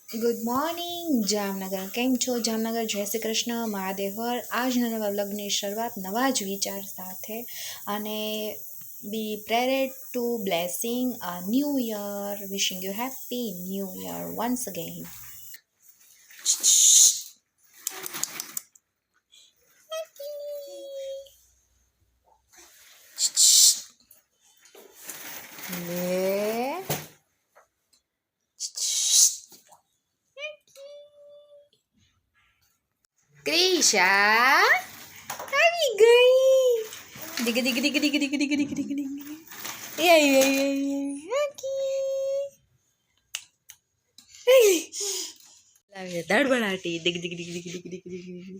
Good morning Jamnagar. કેમ છો જામનગર? જય શ્રી કૃષ્ણ, મહાદેવ હર. આજના નવા વ્લોગની શરૂઆત નવા જ વિચાર સાથે અને be prepared to blessing a new year. Wishing you happy new year once again. લે ક્રિશા આવી ગઈ. ડીગ ડીગ ડીગ ડીગ ડીગ ડીગ ડીગ ડીગ ડીગ. એ લાગે ધડબડાટી. ડીગ ડીગ ડીગ ડીગ ડીગ ડીગ ડીગ.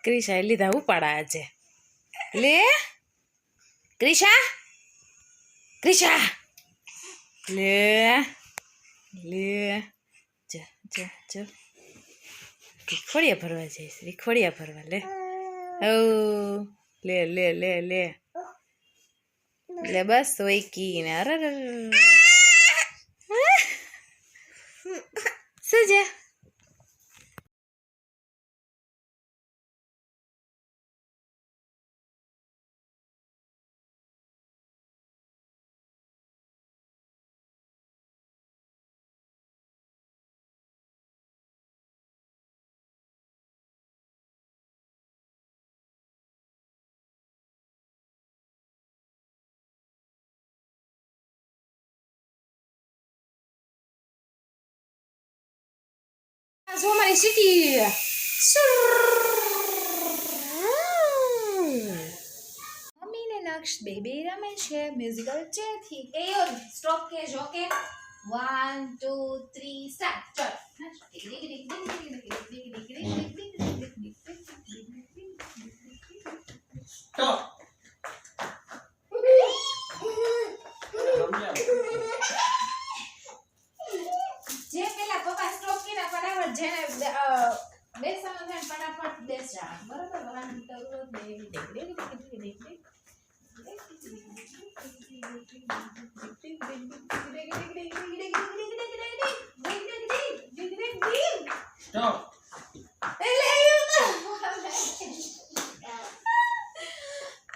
ક્રિશા એ લીધા ઉપાડા આજે. લે ક્રિશા, ક્રિશા લે લે. જા જા જા. રીખોડિયા ભરવા જઈશ. રીખોડિયા ભરવા. લે ઓ લે લે લે લે લે. બસ સોઈકી ને. અરે શું છે? જો મારી સિટી મમ્મી ને નક્ષ બેબી રમે છે મ્યુઝિકલ ચેરથી. એ સ્ટોપ કે જો કે 1 2 3 સ્ટાર્ટ. ચલ જે પેલા પપ્પા સ્ટોપ કર્યા ફટાફટ જેને બેસવાનું થાય ફટાફટ બેસ જા. બરોબર.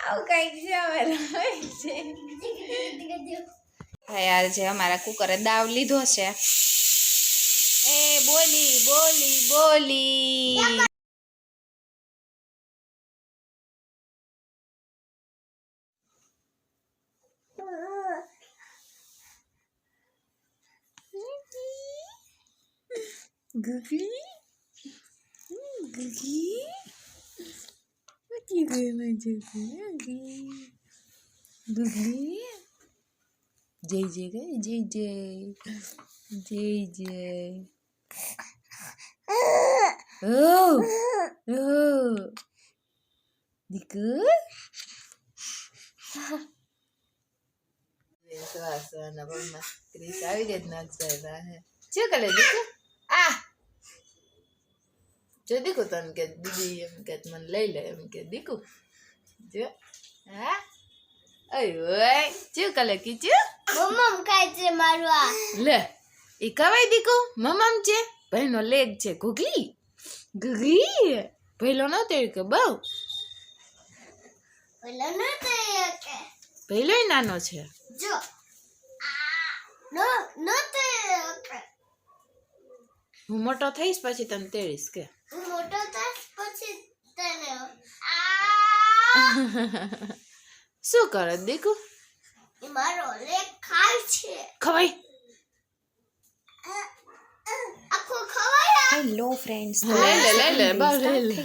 આવું કઈક છે હવે યાર. જે અમારા કુકરે દાવ લીધો છે. એ બોલી બોલી બોલી. Googly googly what you going to do? Googly જય જય ગઈ. જય જય જય જય. Oh oh દીકુ વાસવાના બમ્મા. ક્રિશ આવી જ નાખતા હે. શું કરે દીકુ? આ જો દીકુ તને કે દીદી એમ કે મને લઈ લે એમ કે દીકુ. જો હા ઓય શું કરે કીચું? મમ્મમ ખાય છે મારવા. લે ઈ કવાય દીકુ મમમ છે. ભાઈનો લેગ છે. ગુગલી ગુગલી પહેલો ન તેડ કે બહુ પેલા ન તે કે પહેલોય નાનો છે. જો નો નો તે કે હું મોટો થઈશ પછી તને તેડીશ કે. હું મોટો થાશ પછી તને શું કરે દીકુ? ઈ મારો લેગ ખાય છે. ખવાય. આખો ખવાય. હેલો ફ્રેન્ડ્સ, લે લે બા લે લે.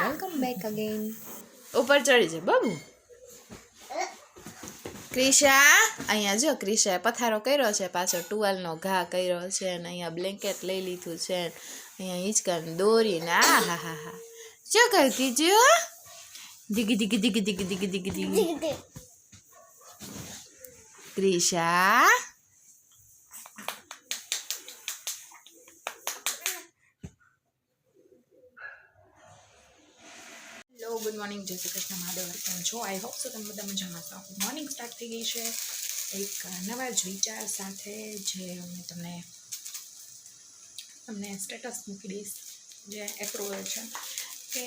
Welcome back again. ઉપર ચડી છે બાબુ. ક્રિશા અહીંયા જો. ક્રિશાએ પથારો કર્યો છે. પાછળ ટુવાલનો ઘા કર્યો છે અને અહીંયા બ્લેન્કેટ લઈ લીધું છે. અહીંયા હિંચકાની દોરીને આ હા હા હા. શું કરતી જો? દીગી દીગી દીગી દીગી દીગી દીગી દીગી. Krisha hello good morning. જય શ્રી કૃષ્ણ, મહાદેવ. કેમ છો? આઈ હોપ સો તમે બધા મજામાં છો. મોર્નિંગ સ્ટાર્ટ થઈ ગઈ છે એક નવા જ વિચાર સાથે જે અમે તમને સ્ટેટસ મૂકી દઈશ, જે એપ્રુવલ છે કે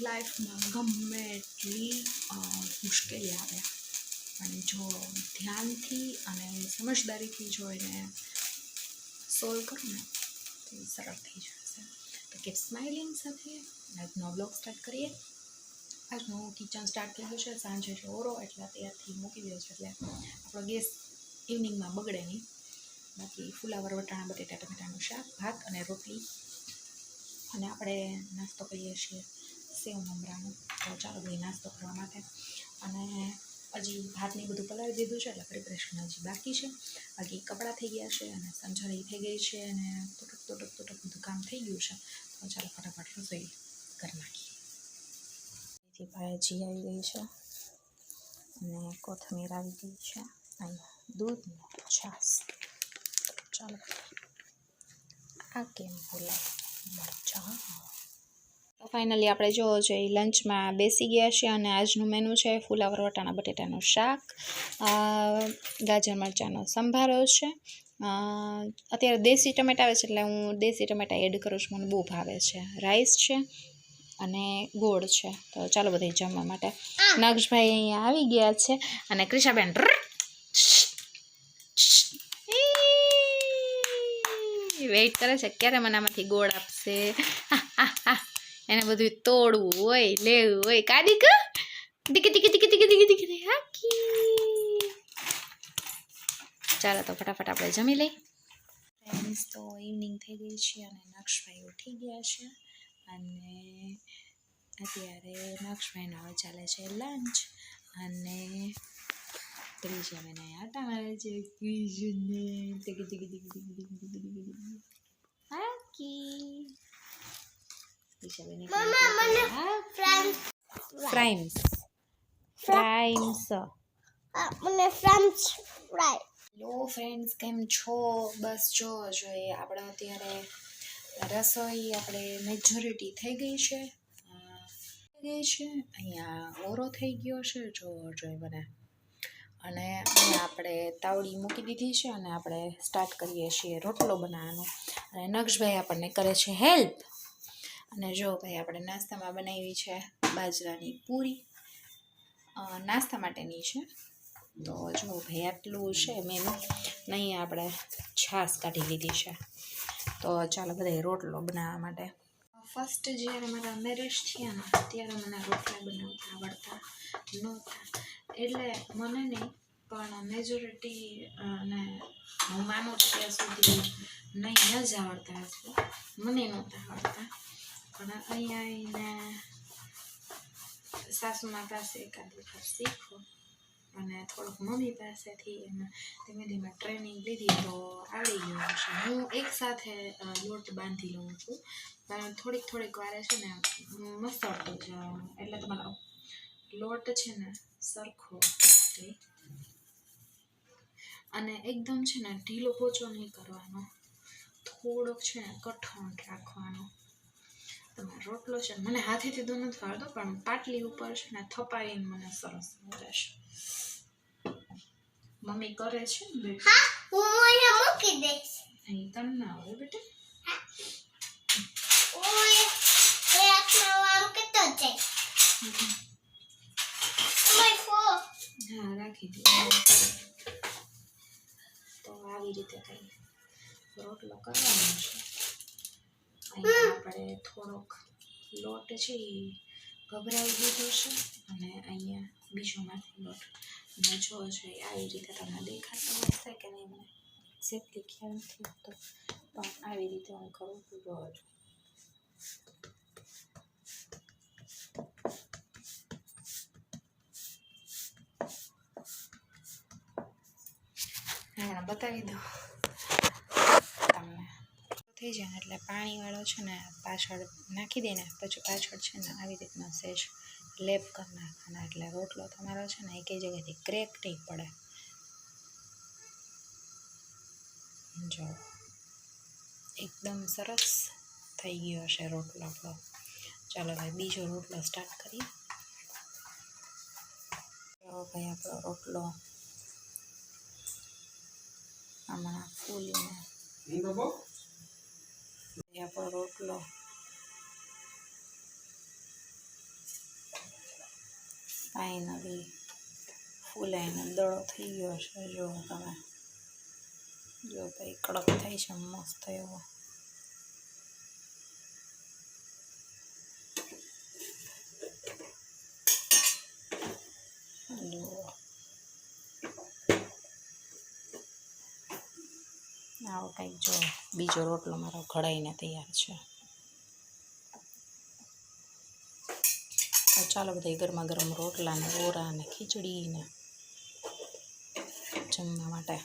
લાઈફમાં ગમે એટલી મુશ્કેલી આવે અને જો ધ્યાનથી અને સમજદારીથી જો એને સોલ્વ કરો ને તો એ સરળ થઈ જશે. તો કે સ્માઇલિંગ સાથે આજનો બ્લોગ સ્ટાર્ટ કરીએ. આજનું કિચન સ્ટાર્ટ થઈ ગયું છે. સાંજે જો ઓરો એટલે ત્યારથી મૂકી દે છે એટલે આપણો ગેસ ઇવનિંગમાં બગડે નહીં. બાકી ફુલાવર, વટાણા, બટેટા, ટમેટાનું શાક, ભાત અને રોટલી. અને આપણે નાસ્તો કરીએ છીએ સેવ મમરાનો. તો ચાલો ભાઈ નાસ્તો કરવા માટે. અને હજી ભાતને બધું પલાળી દીધું છે એટલે પ્રિપરેશન હજી બાકી છે. બાકી કપડાં થઈ ગયા છે અને સંજારી થઈ ગઈ છે અને તોટક બધું કામ થઈ ગયું છે. તો ચાલો ફટાફટ રસોઈ કરી નાખીએ. ભાજી આવી ગઈ છે અને કોથમીર આવી ગઈ છે. અહીંયા દૂધ ને છાશ. ચાલો આ કેમ બોલાય મરચા. તો ફાઇનલી આપણે જો છે લંચમાં બેસી ગયા છીએ અને આજનું મેનુ છે ફુલાવર, વટાણા, બટેટાનું શાક, ગાજર મરચાંનો સંભારો છે. અત્યારે દેશી ટમેટા આવે છે એટલે હું દેશી ટમેટા એડ કરું છું, મને બહુ ભાવે છે. રાઈસ છે અને ગોળ છે. તો ચાલો બધા જમવા માટે. નક્ષભાઈ અહીંયા આવી ગયા છે અને ક્રિશાબેન વેઇટ કરે છે ક્યારે મને આમાંથી ગોળ આપશે. એને બધું તોડવું હોય, લેવું હોય. કાઢી ક દીકી દીકી દીકી દીકી દીકી દીકી હાકી. ચાલો તો ફટાફટ આપણે જમી લઈ. ફ્રેન્ડ્સ તો ઇવનિંગ થઈ ગઈ છે અને નક્ષભાઈ ઉઠી ગયા છે અને અત્યારે નક્ષભાઈનો હવે ચાલે છે લંચ અને ત્રીજા મહિને આટા મારે છે ક્વિઝને ટીકી ટીકી ટીકી ટીકી ટીકી હાકી. ફ્રાઈમ્સ મને ફ્રેન્ચ ફ્રાય. લો ફ્રેન્ડ્સ, કેમ છો? બસ જો જોઈએ આપણે અત્યારે રસોઈ આપણે મેજોરિટી થઈ ગઈ છે. અહીંયા ઓરો થઈ ગયો છે જોઈ મને. અને અહીંયા આપણે તાવડી મૂકી દીધી છે અને આપણે સ્ટાર્ટ કરીએ છીએ રોટલો બનાવવાનો. અને નક્ષભાઈ આપણને કરે છે હેલ્પ. અને જો ભાઈ આપણે નાસ્તામાં બનાવી છે બાજરાની પૂરી, નાસ્તા માટેની છે. તો જો ભાઈ આટલું છે મેનુ. નહીં આપણે છાશ કાઢી લીધી છે. તો ચાલો બધા રોટલો બનાવવા માટે. ફર્સ્ટ જ્યારે મારા મેરેજ થયા ને ત્યારે મને રોટલા બનાવતા આવડતા નહોતા. એટલે મને નહીં પણ મેજોરિટી ને હું માનું ત્યાં સુધી નહીં જ આવડતા હશે. મને નહોતા આવડતા પણ અહીંયા આવીને સાસુમા પાસે એકાદ વખત શીખો અને થોડુંક મમ્મી પાસેથી ધીમે ધીમે ટ્રેનિંગ લીધી તો આવડી ગયું છે. હું એકસાથે લોટ બાંધી લઉં છું પણ થોડીક વારે છે ને મસળતું જવાનું એટલે તમારો લોટ છે ને સરખો થાય. અને એકદમ છે ને ઢીલો પોચો નહીં કરવાનો, થોડોક છે ને કઠણ રાખવાનો. તમારો રોટલો છે મને હાથેથી તો નથી ફાવતો પણ પાટલી ઉપર છે ને થપાવીને મને સરસ મળે છે. મમ્મી કરે છે ને બેટા. હું અહીંયા મૂકી દઈશ. અહીં તને ના આવે બેટા. ઓય એ આખો આમ કેતો જાય. ઓય ફો. હા રાખી દે. તો આવી રીતે કઈ રોટલો કરવાનો છે. અહીંયા આપણે થોડોક લોટ છે એ ગભરાઈ દીધો છે અને અહીંયા બીજો માંથી લોટ અને જો છે આવી રીતે તમને દેખાતો હશે કે નહીં મને એક્ઝેક્ટલી ખ્યાલ નથી આવતો પણ આવી રીતે હું કરું છું. રોજ હા બતાવી દો તમને. થઈ જાય ને એટલે પાણીવાળો છે ને પાછળ નાખી દઈને પછી પાછળ છે ને આવી રીતના સહેજ લેપ કરી નાખવાના એટલે રોટલો તમારો છે ને એકેય જગ્યાથી ક્રેક નહીં પડે. જો એકદમ સરસ થઈ ગયો હશે રોટલો આપણો. ચાલો ભાઈ બીજો રોટલો સ્ટાર્ટ કરીએ. ચાલો ભાઈ આપણો રોટલો આમાં ફૂલીને આપણો રોટલો ફાઈનલી ફૂલાઈને દળો થઈ ગયો છે. જો તમે જો ભાઈ કડક થાય છે મસ્ત એવો. આવો કંઈક જો બીજો રોટલો મારો ઘડાઈને તૈયાર છે. ચાલો બધા ગરમા ગરમ રોટલા ને ઓરા ને ખીચડી ને જમવા માટે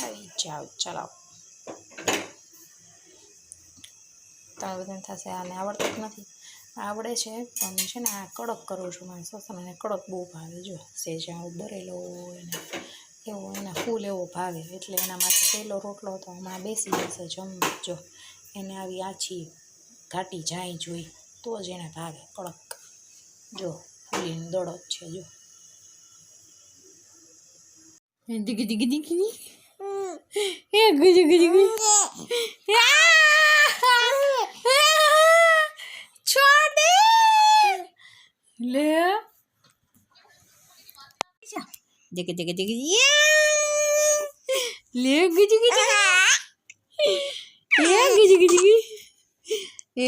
આવી જાઓ. ચાલો તમે બધાને થશે આને આવડતું જ નથી. આવડે છે પણ છે ને આ કડક કરું છું. મારા સસરાને કડક બહુ ભાવે. જો સેજા બરેલો હોય ને એવો એને ફૂલ એવો ભાવે એટલે એના માટે પહેલો રોટલો તો હમણાં બેસી જશે જમવા. જો એને આવી આછી ઘાટી જાય જોઈ તો જ એને ભાવે કડક. જો ફૂલીને દડો જ છે. જો દીકી દીકી દીકી એ ગુજુ ગુજુ ગુજુ છોડ દે લે દીકી દીકી દીકી લે ગુજુ ગુજુ એ ગુજુ ગુજુ એ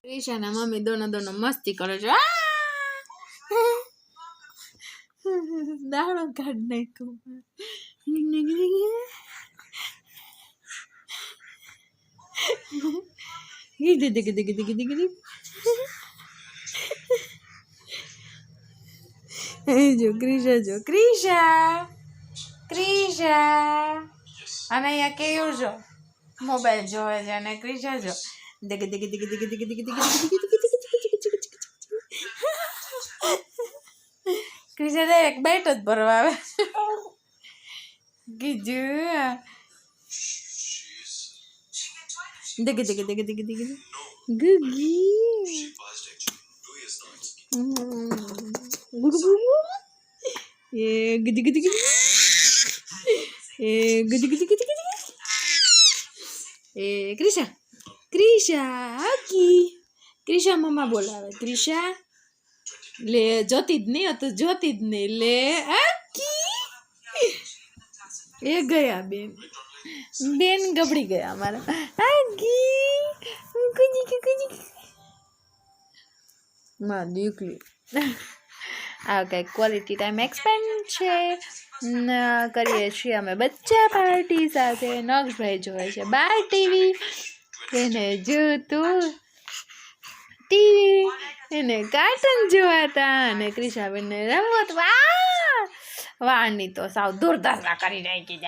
ક્રિશાના મમ્મી દોનો દોનો મસ્તી કરે છે. દાણો કાઢ નાખ્યો. જો ક્રિશા જો ક્રિશા ક્રિશા અને અહીંયા કેવું જો મોબાઈલ જોવે છે અને ક્રિશા જો દિગ દિગ દિગ દિગ દિગ દિગ દિગ ક્રિશા ડાયરેક્ટ બેટ જ ભરવા આવે. કીધું દિગ દિગ દિગ દિગ દિગ ગુગી એ ગidi gidi gidi એ gidi gidi gidi gidi એ ક્રિશા ક્રિશા આકી ક્રિશા મમ્મા બોલાવે. ક્રિશા લે જોતી જ નહીં તો જોતી જ નહીં લે આકી એ ગયા બેન બેન ગબડી ગયા અમારા આકી કુજી કુજી માં દીકરી. આ કંઈક ક્વોલિટી ટાઈમ એક્સપેન્ડ છે કરીએ છીએ અમે બચ્ચા પાર્ટી સાથે. નક્ષભાઈ જોવે છે બાર ટીવી એને જોતું ટીવી એને કાર્ટૂન જોવાતા અને ક્રિશાબેનને રમત વાળની તો સાવ દુર્દશા કરી નાખી.